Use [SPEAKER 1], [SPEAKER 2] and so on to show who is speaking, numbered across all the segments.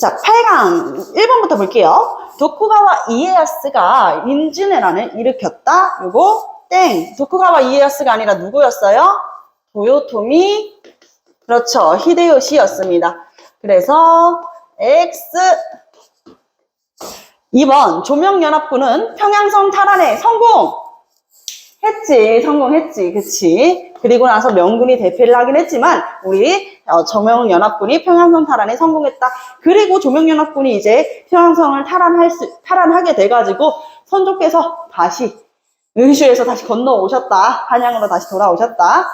[SPEAKER 1] 자, 8강 1번부터 볼게요. 도쿠가와 이에야스가 임진왜란을 일으켰다. 요거 땡. 도쿠가와 이에야스가 아니라 누구였어요? 도요토미, 그렇죠, 히데요시였습니다. 그래서 X. 2번 조명연합군은 평양성 탈환에 성공했지, 그치. 그리고 나서 명군이 대패를 하긴 했지만 우리 조명연합군이 평양성 탈환에 성공했다. 그리고 조명연합군이 이제 평양성을 탈환하게 돼가지고 선조께서 다시 의슈에서 다시 건너오셨다. 한양으로 다시 돌아오셨다.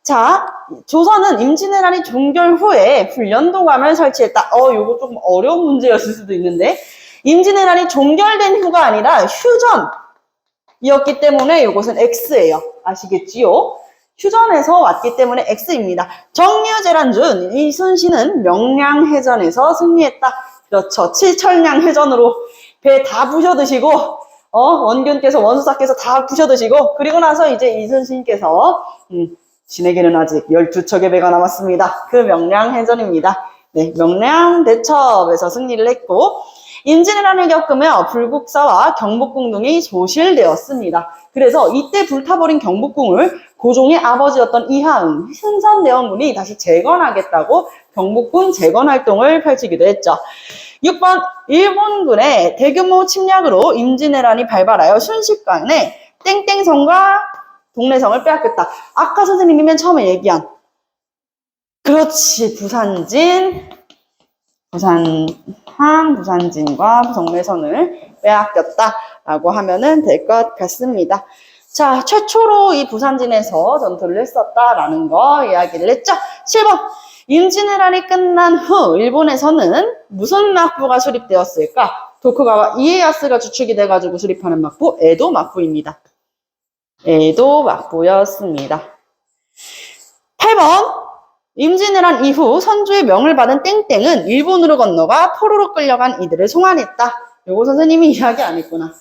[SPEAKER 1] 자, 조선은 임진왜란이 종결 후에 훈련도감을 설치했다. 요거 조금 어려운 문제였을 수도 있는데, 임진왜란이 종결된 후가 아니라 휴전이었기 때문에 이것은 X예요. 아시겠지요? 휴전에서 왔기 때문에 X입니다. 정류재란준 이순신은 명량해전에서 승리했다. 그렇죠. 칠천량해전으로 배 다 부셔드시고, 원균께서, 원수사께서 다 부셔드시고, 그리고 나서 이제 이순신께서 신에게는 아직 12척의 배가 남았습니다. 그 명량해전입니다. 네, 명량대첩에서 승리를 했고, 임진왜란을 겪으며 불국사와 경복궁 등이 소실되었습니다. 그래서 이때 불타버린 경복궁을 고종의 아버지였던 이하응, 흥선대원군이 다시 재건하겠다고 경복궁 재건활동을 펼치기도 했죠. 6번, 일본군의 대규모 침략으로 임진왜란이 발발하여 순식간에 땡땡성과 동래성을 빼앗겼다. 아까 선생님이 맨 처음에 얘기한, 그렇지, 부산진과 동래선을 빼앗겼다라고 하면은 될 것 같습니다. 자, 최초로 이 부산진에서 전투를 했었다라는 거 이야기를 했죠. 7번, 임진왜란이 끝난 후 일본에서는 무슨 막부가 수립되었을까? 도쿠가와 이에야스가 주축이 돼가지고 수립하는 막부, 에도 막부입니다. 에도 막부였습니다. 8번, 임진왜란 이후 선조의 명을 받은 땡땡은 일본으로 건너가 포로로 끌려간 이들을 송환했다. 요거 선생님이 이야기 안 했구나.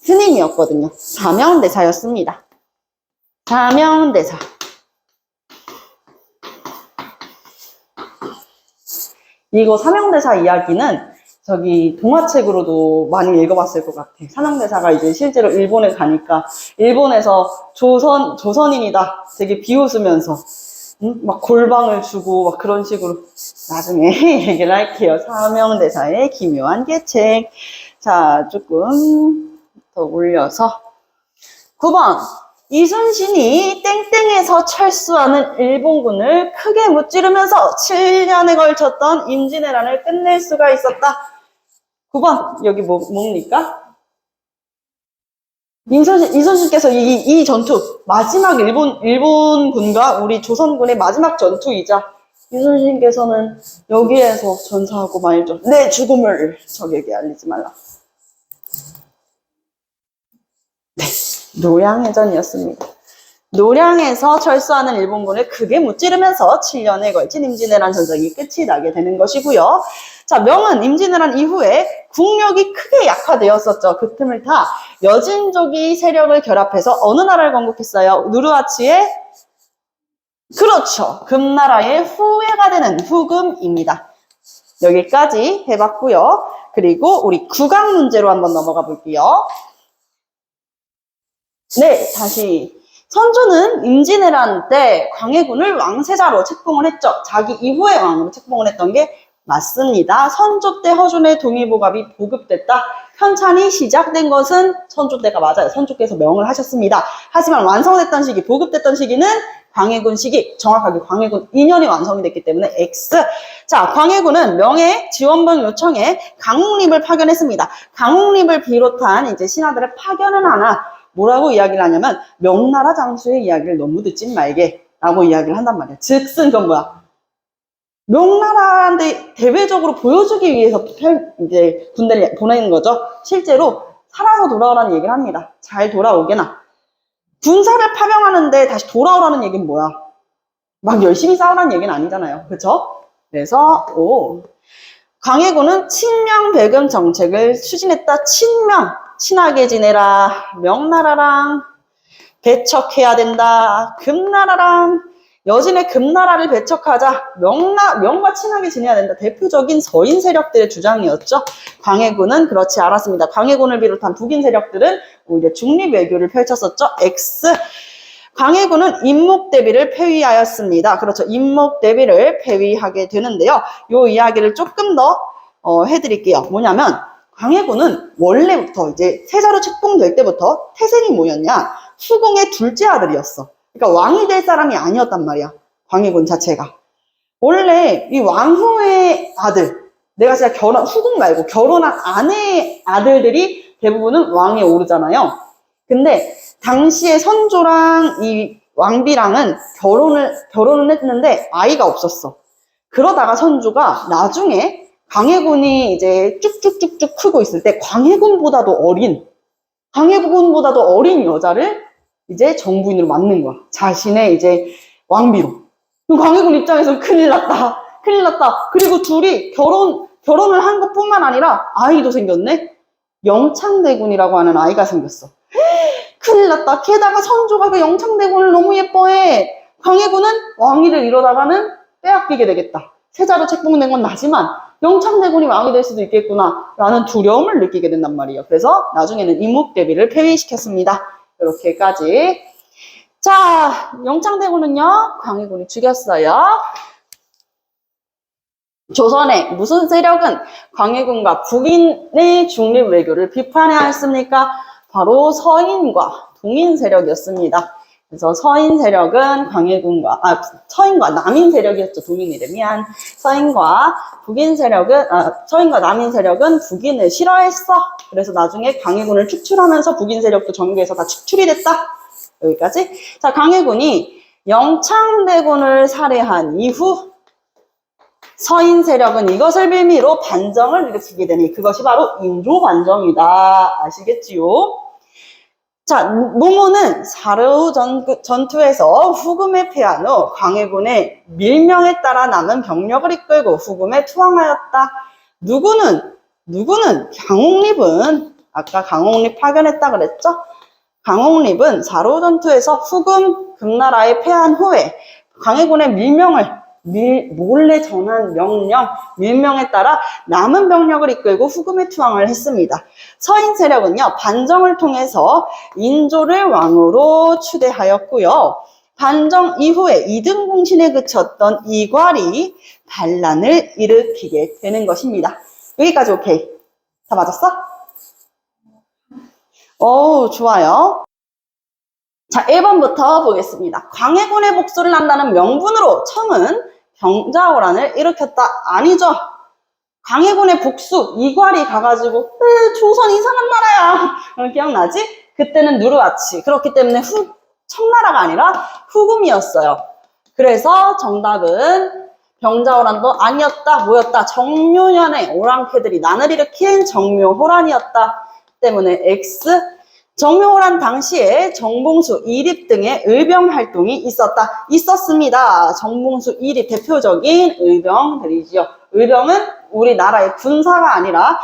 [SPEAKER 1] 스님이었거든요. 사명대사였습니다. 사명대사. 이거 사명대사 이야기는 저기 동화책으로도 많이 읽어봤을 것 같아. 사명대사가 이제 실제로 일본에 가니까 일본에서 조선인이다 되게 비웃으면서 막 골방을 주고 막 그런 식으로 나중에 얘기를 할게요. 사명대사의 기묘한 계책. 자, 조금 더 올려서 9번, 이순신이 땡땡에서 철수하는 일본군을 크게 무찌르면서 7년에 걸쳤던 임진왜란을 끝낼 수가 있었다. 9번, 여기 뭡니까? 이순신께서 이 전투, 마지막 일본군과 우리 조선군의 마지막 전투이자 이순신께서는 여기에서 전사하고 말죠. 내 죽음을 적에게 알리지 말라. 네, 노량해전이었습니다. 노량에서 철수하는 일본군을 크게 무찌르면서 7년에 걸친 임진왜란 전쟁이 끝이 나게 되는 것이고요. 자, 명은 임진왜란 이후에 국력이 크게 약화되었었죠. 그 틈을 타 여진족이 세력을 결합해서 어느 나라를 건국했어요? 누르하치의, 그렇죠, 금나라의 후예가 되는 후금입니다. 여기까지 해봤고요. 그리고 우리 국악 문제로 한번 넘어가 볼게요. 네, 다시. 선조는 임진왜란 때 광해군을 왕세자로 책봉을 했죠. 자기 이후의 왕으로 책봉을 했던 게 맞습니다. 선조 때 허준의 동의보갑이 보급됐다. 편찬이 시작된 것은 선조 때가 맞아요. 선조께서 명을 하셨습니다. 하지만 완성됐던 시기, 보급됐던 시기는 광해군 시기, 정확하게 광해군 2년이 완성이 됐기 때문에 X. 자, 광해군은 명예 지원병 요청에 강웅립을 파견했습니다. 강웅립을 비롯한 이제 신하들을 파견은 하나 뭐라고 이야기를 하냐면 명나라 장수의 이야기를 너무 듣진 말게 라고 이야기를 한단 말이야. 즉슨 그건 뭐야? 명나라한테 대외적으로 보여주기 위해서 이제 군대를 보내는 거죠. 실제로 살아서 돌아오라는 얘기를 합니다. 잘 돌아오게나. 군사를 파병하는데 다시 돌아오라는 얘기는 뭐야? 막 열심히 싸우라는 얘기는 아니잖아요. 그쵸? 그래서 광해군은 친명배금 정책을 추진했다. 친하게 지내라. 명나라랑 배척해야 된다. 금나라랑 여진의 금나라를 배척하자 명과 친하게 지내야 된다. 대표적인 서인 세력들의 주장이었죠. 광해군은 그렇지 않았습니다. 광해군을 비롯한 북인 세력들은 오히려 중립 외교를 펼쳤었죠. X. 광해군은 임목대비를 폐위하였습니다. 그렇죠. 임목대비를 폐위하게 되는데요. 이 이야기를 조금 더 해드릴게요. 뭐냐면 광해군은 원래부터 이제 세자로 책봉될 때부터 태생이 뭐였냐? 후궁의 둘째 아들이었어. 그러니까 왕이 될 사람이 아니었단 말이야. 광해군 자체가. 원래 이 왕후의 아들, 내가 진짜 후궁 말고 결혼한 아내의 아들들이 대부분은 왕에 오르잖아요. 근데 당시에 선조랑 이 왕비랑은 결혼을 했는데 아이가 없었어. 그러다가 선조가 나중에 광해군이 이제 쭉쭉쭉쭉 크고 있을 때 광해군보다도 어린 여자를 이제 정부인으로 맡는 거야. 자신의 이제 왕비로. 그럼 광해군 입장에서는 큰일 났다. 그리고 둘이 결혼을 한 것뿐만 아니라 아이도 생겼네. 영창대군이라고 하는 아이가 생겼어. 큰일 났다. 게다가 선조가 그 영창대군을 너무 예뻐해. 광해군은 왕위를 이러다가는 빼앗기게 되겠다. 세자로 책봉된 건 나지만 영창대군이 왕이 될 수도 있겠구나 라는 두려움을 느끼게 된단 말이에요. 그래서 나중에는 임목대비를 폐위시켰습니다. 이렇게까지. 자, 영창대군은요, 광해군이 죽였어요. 조선의 무슨 세력은 광해군과 북인의 중립 외교를 비판하였습니까? 바로 서인과 동인 세력이었습니다. 그래서 서인 세력은 서인과 남인 세력이었죠. 동인이래. 미안. 서인과 남인 세력은 북인을 싫어했어. 그래서 나중에 광해군을 축출하면서 북인 세력도 전국에서 다 축출이 됐다. 여기까지. 자, 광해군이 영창대군을 살해한 이후 서인 세력은 이것을 빌미로 반정을 일으키게 되니 그것이 바로 인조반정이다. 아시겠지요? 자, 농우는 사르후 전투에서 후금에 패한 후 광해군의 밀명에 따라 남은 병력을 이끌고 후금에 투항하였다. 누구는 강홍립은 아까 강홍립 파견했다 그랬죠? 강홍립은 사르후 전투에서 후금 금나라에 패한 후에 광해군의 몰래 전한 밀명에 따라 남은 병력을 이끌고 후금에 투항을 했습니다. 서인 세력은요, 반정을 통해서 인조를 왕으로 추대하였고요. 반정 이후에 이등공신에 그쳤던 이괄이 반란을 일으키게 되는 것입니다. 여기까지 오케이. 다 맞았어? 오, 좋아요. 자, 1번부터 보겠습니다. 광해군의 복수를 한다는 명분으로 청은 병자호란을 일으켰다. 아니죠. 광해군의 복수, 이괄이 가가지고 조선 이상한 나라야. 기억나지? 그때는 누르하치. 그렇기 때문에 청나라가 아니라 후금이었어요. 그래서 정답은 병자호란도 아니었다. 뭐였다? 정묘년에 오랑캐들이 난을 일으킨 정묘호란이었다. 때문에 X. 정묘호란 당시에 정봉수, 이립 등의 의병 활동이 있었습니다. 정봉수, 이립 대표적인 의병들이지요. 의병은 우리나라의 군사가 아니라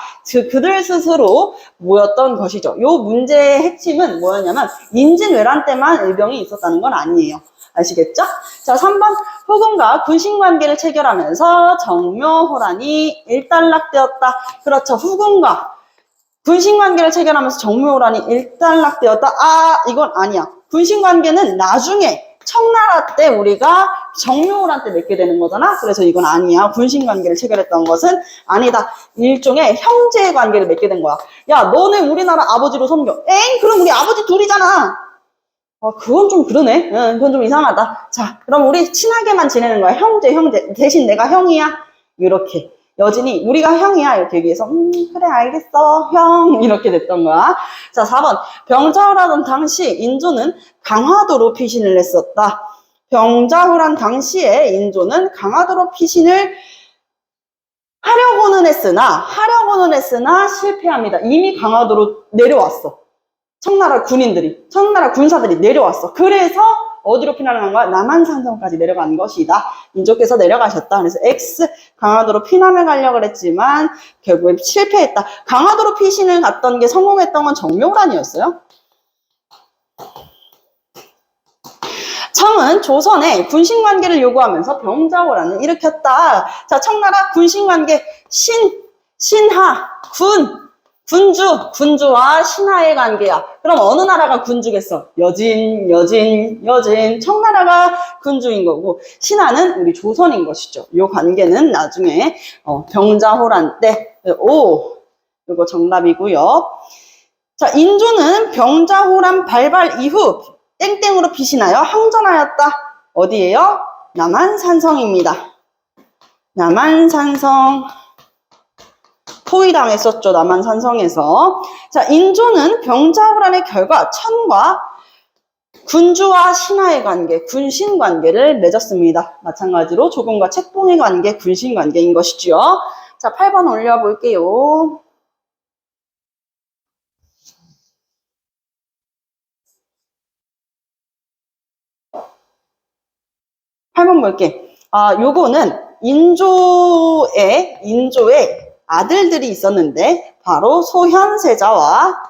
[SPEAKER 1] 그들 스스로 모였던 것이죠. 이 문제의 핵심은 뭐였냐면 임진왜란 때만 의병이 있었다는 건 아니에요. 아시겠죠? 자, 3번 후금과 군신관계를 체결하면서 정묘호란이 일단락되었다. 그렇죠. 후금과 군신관계를 체결하면서 정묘호란이 일단락되었다. 이건 아니야. 군신관계는 나중에 청나라 때 우리가 정묘호란 때 맺게 되는 거잖아. 그래서 이건 아니야. 군신관계를 체결했던 것은 아니다. 일종의 형제 관계를 맺게 된 거야. 야, 너네 우리나라 아버지로 섬겨. 그럼 우리 아버지 둘이잖아. 그건 좀 그러네. 그건 좀 이상하다. 자, 그럼 우리 친하게만 지내는 거야. 형제. 대신 내가 형이야. 이렇게. 여진이 우리가 형이야 이렇게 얘기해서 그래 알겠어 형 이렇게 됐던 거야. 자, 4번 병자호란 당시 인조는 강화도로 피신을 했었다. 병자호란 당시에 인조는 강화도로 피신을 하려고는 했으나 실패합니다. 이미 강화도로 내려왔어. 청나라 군사들이 내려왔어. 그래서 어디로 피난을 거야? 남한산성까지 내려간 것이다. 인조께서 내려가셨다. 그래서 X, 강화도로 피난을 가려고 했지만 결국에 실패했다. 강화도로 피신을 갔던 게 성공했던 건 정묘호란이었어요. 청은 조선에 군신관계를 요구하면서 병자호란을 일으켰다. 자, 청나라 군신관계 신하, 군주와 신하의 관계야. 그럼 어느 나라가 군주겠어? 여진. 청나라가 군주인 거고, 신하는 우리 조선인 것이죠. 이 관계는 나중에 병자호란 때, 이거 정답이고요. 자, 인조는 병자호란 발발 이후 땡땡으로 빛이 나요. 항전하였다. 어디예요? 남한산성입니다. 남한산성. 포위당했었죠. 남한산성에서. 자, 인조는 병자호란의 결과 천과 군주와 신하의 관계, 군신 관계를 맺었습니다. 마찬가지로 조공과 책봉의 관계, 군신 관계인 것이죠. 자, 8번 올려볼게요. 8번 볼게. 요거는 인조의 아들들이 있었는데, 바로 소현세자와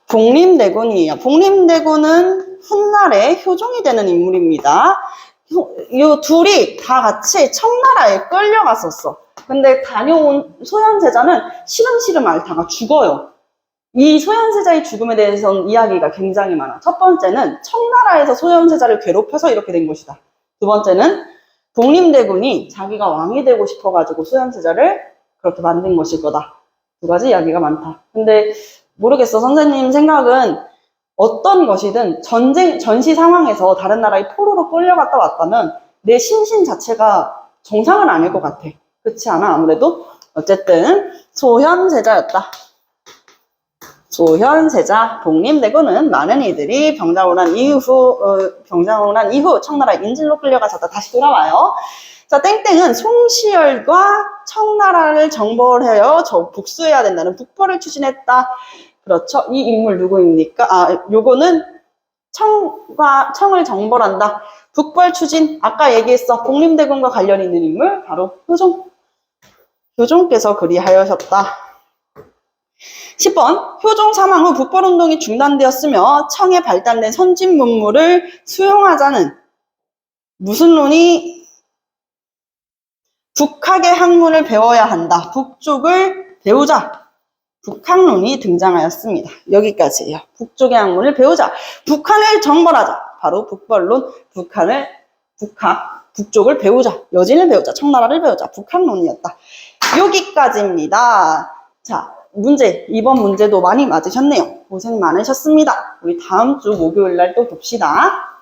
[SPEAKER 1] 복림대군이에요. 복림대군은 훗날에 효종이 되는 인물입니다. 이 둘이 다 같이 청나라에 끌려갔었어. 근데 다녀온 소현세자는 시름시름 앓다가 죽어요. 이 소현세자의 죽음에 대해서는 이야기가 굉장히 많아. 첫 번째는 청나라에서 소현세자를 괴롭혀서 이렇게 된 것이다. 두 번째는 복림대군이 자기가 왕이 되고 싶어가지고 소현세자를 그렇게 만든 것일 거다. 두 가지 이야기가 많다. 근데 모르겠어. 선생님 생각은 어떤 것이든 전시 상황에서 다른 나라의 포로로 끌려갔다 왔다면 내 심신 자체가 정상은 아닐 것 같아. 그렇지 않아? 아무래도? 어쨌든 소현세자였다. 소현세자, 복림대군은 많은 이들이 병자호란 이후 청나라 인질로 끌려가서 다시 돌아와요. 자, 땡땡은 송시열과 청나라를 정벌하여 복수해야 된다는 북벌을 추진했다. 그렇죠. 이 인물 누구입니까? 요거는 청을 정벌한다. 북벌 추진, 아까 얘기했어. 복림대군과 관련 있는 인물, 바로 효종께서 그리하여셨다. 10번, 효종 사망 후 북벌운동이 중단되었으며 청에 발달된 선진 문물을 수용하자는 무슨 론이? 북학의 학문을 배워야 한다. 북쪽을 배우자. 북학론이 등장하였습니다. 여기까지예요. 북쪽의 학문을 배우자. 북한을 정벌하자. 바로 북벌론. 북쪽을 배우자. 여진을 배우자. 청나라를 배우자. 북학론이었다. 여기까지입니다. 자, 이번 문제도 많이 맞으셨네요. 고생 많으셨습니다. 우리 다음 주 목요일 날 또 봅시다.